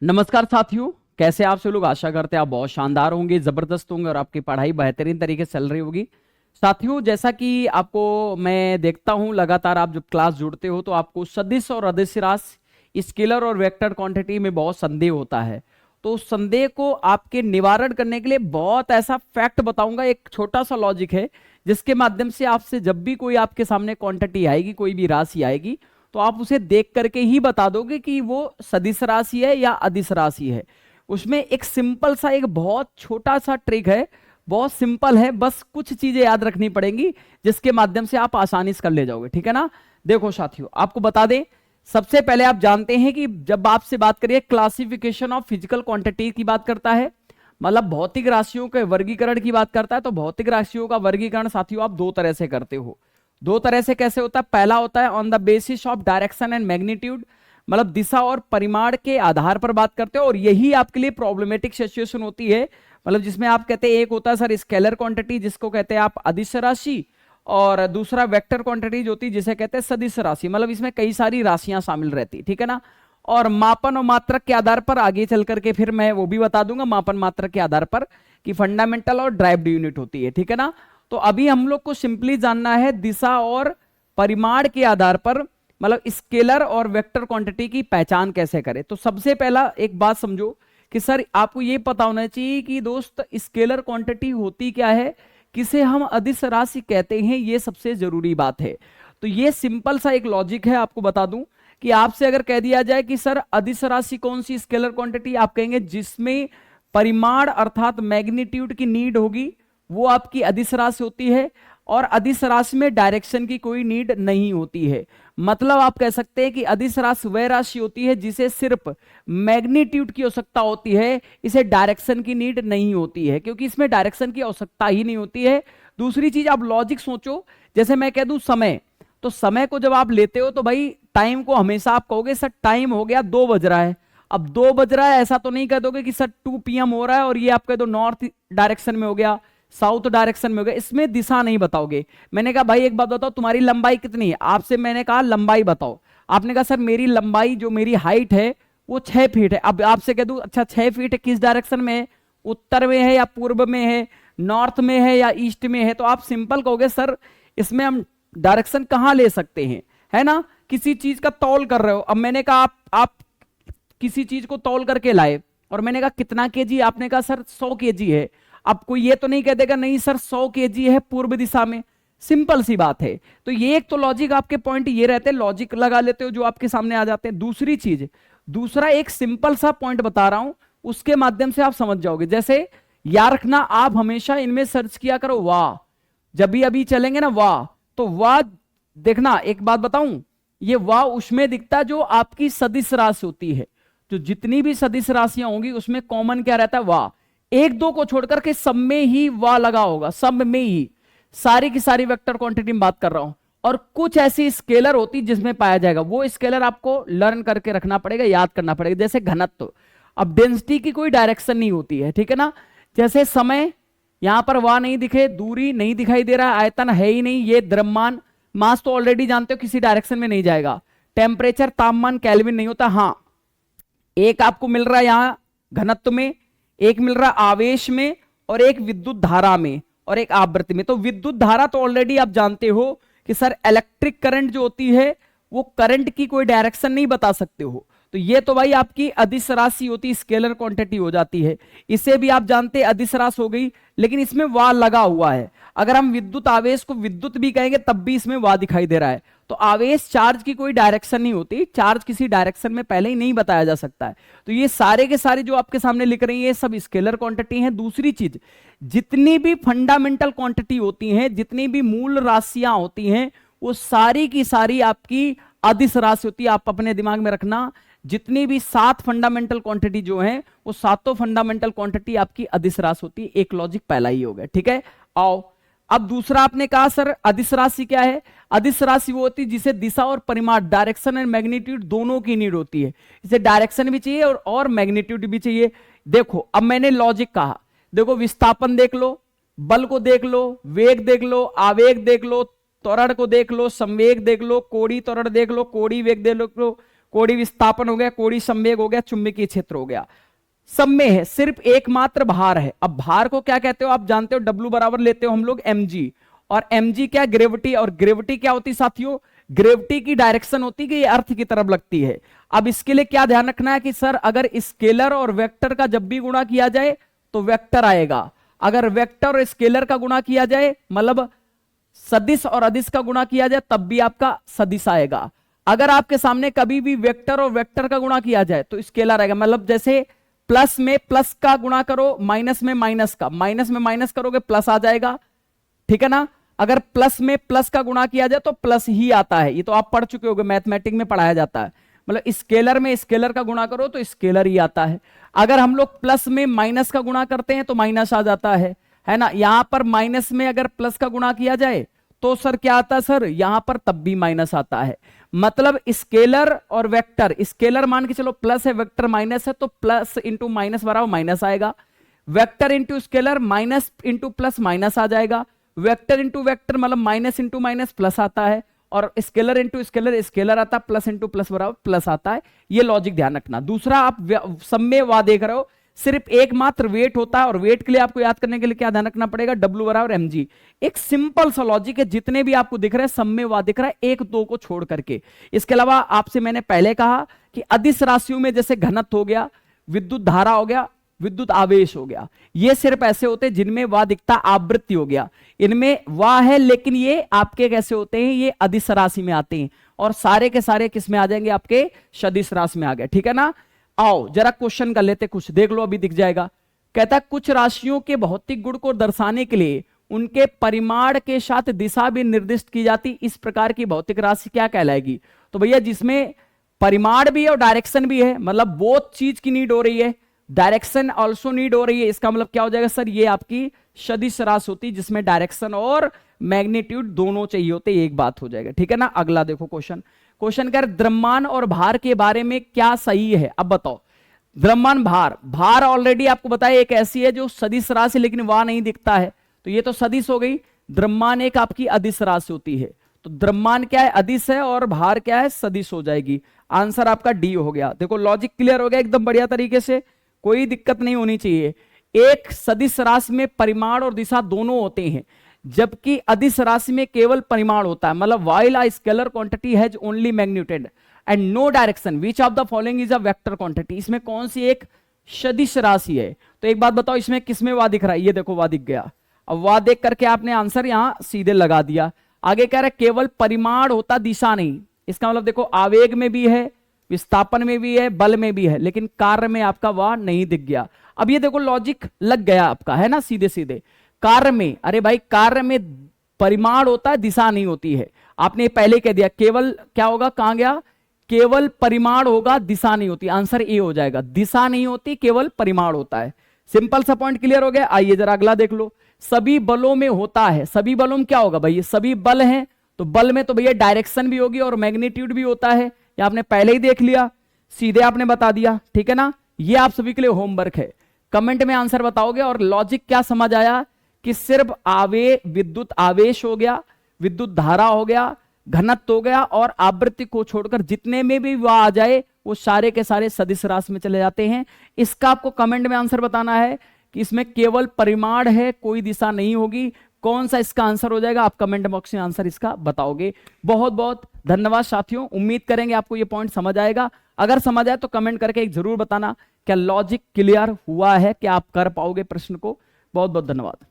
नमस्कार साथियों, कैसे आप सब लोग। आशा करते हैं आप बहुत शानदार होंगे, जबरदस्त होंगे और आपकी पढ़ाई बेहतरीन तरीके से चल रही होगी। साथियों, जैसा कि आपको मैं देखता हूं लगातार आप जब क्लास जुड़ते हो तो आपको सदिश और अदिश राशि, स्केलर और वेक्टर क्वांटिटी में बहुत संदेह होता है। तो उस संदेह को आपके निवारण करने के लिए बहुत ऐसा फैक्ट बताऊंगा। एक छोटा सा लॉजिक है जिसके माध्यम से आपसे जब भी कोई आपके सामने क्वांटिटी आएगी, कोई भी राशि आएगी, तो आप उसे देख करके ही बता दोगे कि वो सदिश राशि है या अदिश राशि है। उसमें एक सिंपल सा, एक बहुत छोटा सा ट्रिक है, बहुत सिंपल है, बस कुछ चीजें याद रखनी पड़ेंगी जिसके माध्यम से आप आसानी से कर ले जाओगे। ठीक है ना। देखो साथियों, आपको बता दें, सबसे पहले आप जानते हैं कि जब आपसे बात करिए क्लासिफिकेशन ऑफ फिजिकल क्वांटिटी की बात करता है, मतलब भौतिक राशियों के वर्गीकरण की बात करता है, तो भौतिक राशियों का वर्गीकरण साथियों आप दो तरह से करते हो। दो तरह से कैसे होता है? पहला होता है on the basis of direction and magnitude, मतलब दिशा और परिमाण के आधार पर बात करते हो, और यही आपके लिए प्रॉब्लमेटिक सिचुएशन होती है। मतलब जिसमें आप कहते हैं एक होता है सर स्केलर क्वांटिटी जिसको कहते हैं आप अदिश राशि, और दूसरा वेक्टर क्वांटिटी जो होती है जिसे कहते हैं सदिश राशि। मतलब इसमें कई सारी राशियां शामिल रहती, ठीक है ना। और मापन और मात्रक के आधार पर आगे चल करके फिर मैं वो भी बता दूंगा, मापन मात्रक के आधार पर कि फंडामेंटल और ड्राइव्ड यूनिट होती है, ठीक है ना। तो अभी हम लोग को सिंपली जानना है दिशा और परिमाण के आधार पर, मतलब स्केलर और वेक्टर क्वांटिटी की पहचान कैसे करें। तो सबसे पहला एक बात समझो कि सर आपको यह पता होना चाहिए कि दोस्त स्केलर क्वांटिटी होती क्या है, किसे हम अदिश राशि कहते हैं, ये सबसे जरूरी बात है। तो ये सिंपल सा एक लॉजिक है, आपको बता दूं कि आपसे अगर कह दिया जाए कि सर अदिश राशि कौन सी स्केलर क्वांटिटी, आप कहेंगे जिसमें परिमाण अर्थात मैग्नीट्यूड की नीड होगी, वो आपकी अदिश राशि होती है। और अदिश राशि में डायरेक्शन की कोई नीड नहीं होती है। मतलब आप कह सकते हैं कि अदिश राशि वह राशि होती है जिसे सिर्फ मैग्नीट्यूड की आवश्यकता होती है, इसे डायरेक्शन की नीड नहीं होती है, क्योंकि इसमें डायरेक्शन की आवश्यकता ही नहीं होती है। दूसरी चीज आप लॉजिक सोचो, जैसे मैं कह दूं समय, तो समय को जब आप लेते हो तो भाई टाइम को हमेशा आप कहोगे सर टाइम हो गया 2 बज रहा है। अब 2 बज रहा है ऐसा तो नहीं कह दोगे कि सर 2 PM हो रहा है और ये आप कह दो नॉर्थ डायरेक्शन में हो गया, साउथ डायरेक्शन में हो गया, इसमें दिशा नहीं बताओगे। मैंने कहा भाई एक बात बताओ, तुम्हारी लंबाई कितनी है, आपसे मैंने कहा लंबाई बताओ, आपने कहा सर मेरी लंबाई जो मेरी हाइट है वो 6 फीट है। अब आपसे कह दूं अच्छा 6 फीट है, किस डायरेक्शन में है, उत्तर में है या पूर्व में है, नॉर्थ में है या ईस्ट में है, तो आप सिंपल कहोगे सर इसमें हम डायरेक्शन कहां ले सकते हैं, है ना। किसी चीज का तौल कर रहे हो, अब मैंने कहा आप किसी चीज को तौल करके लाए और मैंने कहा कितना केजी, आपने कहा सर 100 केजी है। अब कोई ये तो नहीं कह देगा नहीं सर 100 केजी है पूर्व दिशा में, सिंपल सी बात है। तो ये एक तो लॉजिक आपके पॉइंट ये रहते हैं, लॉजिक लगा लेते हो जो आपके सामने आ जाते हैं। दूसरी चीज, दूसरा एक सिंपल सा पॉइंट बता रहा हूं, उसके माध्यम से आप समझ जाओगे। जैसे याद रखना, आप हमेशा इनमें सर्च किया करो वाह, जब भी अभी चलेंगे ना वाह, तो वाह देखना, एक बात बताऊं, ये वाह उसमें दिखता जो आपकी सदिश राशि होती है। जो जितनी भी सदिश राशियां होंगी उसमें कॉमन क्या रहता है, वाह। एक दो को छोड़कर के सब में ही वाह लगा होगा, सब में ही, सारी की सारी वेक्टर क्वांटिटी में बात कर रहा हूं। और कुछ ऐसी स्केलर होती जिसमें पाया जाएगा, वो स्केलर आपको लर्न करके रखना पड़ेगा, याद करना पड़ेगा। जैसे घनत्व, अब डेंसिटी की कोई डायरेक्शन नहीं होती है, ठीक है ना। जैसे समय, यहां पर वाह नहीं दिखे, दूरी नहीं दिखाई दे रहा, आयतन है ही नहीं, ये द्रव्यमान, मास तो ऑलरेडी जानते हो किसी डायरेक्शन में नहीं जाएगा। टेम्परेचर, तापमान केल्विन नहीं होता। हाँ, एक आपको मिल रहा है यहां घनत्व में, एक मिल रहा आवेश में, और एक विद्युत धारा में, और एक आवृत्ति में। तो विद्युत धारा तो ऑलरेडी आप जानते हो कि सर इलेक्ट्रिक करंट जो होती है वो करंट की कोई डायरेक्शन नहीं बता सकते हो। तो ये तो भाई आपकी अदिश राशि होती, स्केलर क्वांटिटी हो जाती है। इसे भी आप जानते हैं अदिश राशि हो गई, लेकिन इसमें वाह लगा हुआ है। अगर हम विद्युत आवेश को विद्युत भी कहेंगे तब भी इसमें वाह दिखाई दे रहा है। तो आवेश चार्ज की कोई डायरेक्शन नहीं होती, चार्ज किसी डायरेक्शन में पहले ही नहीं बताया जा सकता है। तो ये सारे के सारे जो आपके सामने लिख रही है ये सब स्केलर क्वांटिटी है। दूसरी चीज, जितनी भी फंडामेंटल क्वांटिटी होती हैं, जितनी भी मूल राशियां होती हैं, वो सारी की सारी आपकी अदिश राशि होती है। आप अपने दिमाग में रखना, जितनी भी 7 फंडामेंटल क्वांटिटी जो है वो सातों फंडामेंटल क्वांटिटी आपकी अदिश राशि होती है। एक लॉजिक पहला ही हो गया, ठीक है। आओ, अब दूसरा आपने कहा सर अदिश राशि क्या है। अदिश राशि वो होती है जिसे दिशा और परिमाण, डायरेक्शन एंड मैग्नीट्यूड दोनों की नीड होती है। इसे डायरेक्शन भी चाहिए और मैग्नीट्यूड भी चाहिए। देखो अब मैंने लॉजिक कहा, देखो विस्थापन देख लो, बल को देख लो, वेग देख लो, आवेग देख लो, त्वरण को देख लो, संवेग देख लो, कोणीय त्वरण देख लो, कोणीय वेग देख लो, कोणीय विस्थापन हो गया, कोणीय संवेग हो गया, चुंबकीय क्षेत्र हो गया। सब में है, सिर्फ एकमात्र भार है। अब भार को क्या कहते हो आप जानते हो, W बराबर लेते हो हम लोग mg, और mg क्या, ग्रेविटी, और ग्रेविटी क्या होती साथियों, ग्रेविटी की डायरेक्शन होती है कि ये अर्थ की तरफ लगती है। अब इसके लिए क्या ध्यान रखना है कि सर अगर स्केलर और वेक्टर का जब भी गुणा किया जाए तो वेक्टर आएगा, अगर वेक्टर और स्केलर का गुणा किया जाए मतलब सदिश और अदिश का गुणा किया जाए तब भी आपका सदिश आएगा। अगर आपके सामने कभी भी वेक्टर और वेक्टर का गुणा किया जाए तो स्केलर आएगा। मतलब जैसे प्लस में प्लस का गुणा करो, माइनस में माइनस का, माइनस में माइनस करोगे प्लस आ जाएगा, ठीक है ना। अगर प्लस में प्लस का गुणा किया जाए तो प्लस ही आता है, ये तो आप पढ़ चुके होगे, मैथमेटिक्स में पढ़ाया जाता है। मतलब स्केलर में स्केलर का गुणा करो तो स्केलर ही आता है। अगर हम लोग प्लस में माइनस का गुणा करते हैं तो माइनस आ जाता है ना। यहां पर माइनस में अगर प्लस का गुणा किया जाए तो सर क्या आता है सर, यहां पर तब भी माइनस आता है। मतलब स्केलर और वेक्टर, स्केलर मान के चलो प्लस है, वेक्टर माइनस है, तो प्लस इंटू माइनस बराबर माइनस आएगा। Vector into scalar minus into plus minus आ जाएगा। वेक्टर इंटू वेक्टर मतलब माइनस इंटू माइनस प्लस आता है, और स्केलर इंटू स्केलर स्केलर आता है, प्लस इंटू प्लस बराबर प्लस आता है। ये लॉजिक ध्यान रखना। दूसरा, आप समय वा देख रहे हो, सिर्फ एकमात्र वेट होता है, और वेट के लिए आपको याद करने के लिए क्या ध्यान रखना पड़ेगा, W बराबर mg। एक सिंपल सा लॉजिक है, जितने भी आपको दिख रहे हैं समय वा दिख रहा है, एक दो को छोड़ करके। इसके अलावा आपसे मैंने पहले कहा कि अदिश राशियों में जैसे घनत्व हो गया, विद्युत धारा हो गया, विद्युत आवेश हो गया, ये सिर्फ ऐसे होते हैं जिनमें वाह दिखता, आवृत्ति हो गया, इनमें वाह है, लेकिन ये आपके कैसे होते हैं, ये अदिश राशि में आते हैं, और सारे के सारे किस में आ जाएंगे, आपके सदिश राशि में आ गए, ठीक है ना। आओ जरा क्वेश्चन कर लेते, कुछ देख लो, अभी दिख जाएगा। कहता है कुछ राशियों के भौतिक गुण को दर्शाने के लिए उनके परिमाण के साथ दिशा भी निर्दिष्ट की जाती, इस प्रकार की भौतिक राशि क्या कहलाएगी। तो भैया जिसमें परिमाण भी है और डायरेक्शन भी है, मतलब बोथ चीज की नीड हो रही है, डायरेक्शन ऑल्सो नीड हो रही है, इसका मतलब क्या हो जाएगा सर, ये आपकी सदिश राशि होती जिसमें डायरेक्शन और मैग्नीट्यूड दोनों चाहिए होते, एक बात हो जाएगा, ठीक है ना। अगला देखो क्वेश्चन, क्वेश्चन कर द्रव्यमान और भार के बारे में क्या सही है। अब बताओ, द्रव्यमान भार, भार ऑलरेडी आपको बताया एक ऐसी है जो सदिश राशि लेकिन वहां नहीं दिखता है, तो ये तो सदिश हो गई। द्रव्यमान एक आपकी अदिश राशि होती है, तो द्रव्यमान क्या है, अदिश है, और भार क्या है, सदिश हो जाएगी। आंसर आपका डी हो गया। देखो लॉजिक क्लियर हो गया एकदम बढ़िया तरीके से, कोई दिक्कत नहीं होनी चाहिए। एक सदिश राशि में परिमाण और दिशा दोनों होते हैं, जबकि अदिश राशि में केवल परिमाण होता है। मतलब while a scalar quantity has only magnitude and no direction, which of the following is a vector quantity, इसमें कौन सी एक सदिश राशि है। तो एक बात बताओ, इसमें किसमें वाह दिख रहा है, ये देखो वाह दिख गया। अब वाह देख करके आपने आंसर यहां सीधे लगा दिया। आगे कह रहा है केवल परिमाण होता, दिशा नहीं। इसका मतलब देखो आवेग में भी है, विस्थापन में भी है, बल में भी है, लेकिन कार्य में आपका वाह नहीं दिख गया। अब ये देखो लॉजिक लग गया आपका, है ना, सीधे सीधे। कार्य में, अरे भाई कार्य में परिमाण होता है, दिशा नहीं होती है। आपने पहले कह दिया केवल क्या होगा, कहां गया, केवल परिमाण होगा, दिशा नहीं होती। आंसर ए हो जाएगा, दिशा नहीं होती, केवल परिमाण होता है। सिंपल सा पॉइंट क्लियर हो गया। आइए जरा अगला देख लो, सभी बलों में होता है। सभी बलों में क्या होगा भाई, ये सभी बल हैं, तो बल में तो भैया डायरेक्शन भी होगी और मैग्नीट्यूड भी होता है। ये आपने पहले ही देख लिया, सीधे आपने बता दिया, ठीक है ना। ये आप सभी के लिए होमवर्क है, कमेंट में आंसर बताओगे। और लॉजिक क्या समझ आया कि सिर्फ विद्युत आवेश हो गया, विद्युत धारा हो गया, घनत्व हो गया, और आवृत्ति को छोड़कर जितने में भी वह आ जाए वो सारे के सारे सदिश राशि में चले जाते हैं। इसका आपको कमेंट में आंसर बताना है कि इसमें केवल परिमाण है, कोई दिशा नहीं होगी। कौन सा इसका आंसर हो जाएगा, आप कमेंट बॉक्स में आंसर इसका बताओगे। बहुत बहुत धन्यवाद साथियों, उम्मीद करेंगे आपको ये पॉइंट समझ आएगा। अगर समझ आए तो कमेंट करके एक जरूर बताना क्या लॉजिक क्लियर हुआ है, क्या आप कर पाओगे प्रश्न को। बहुत बहुत धन्यवाद।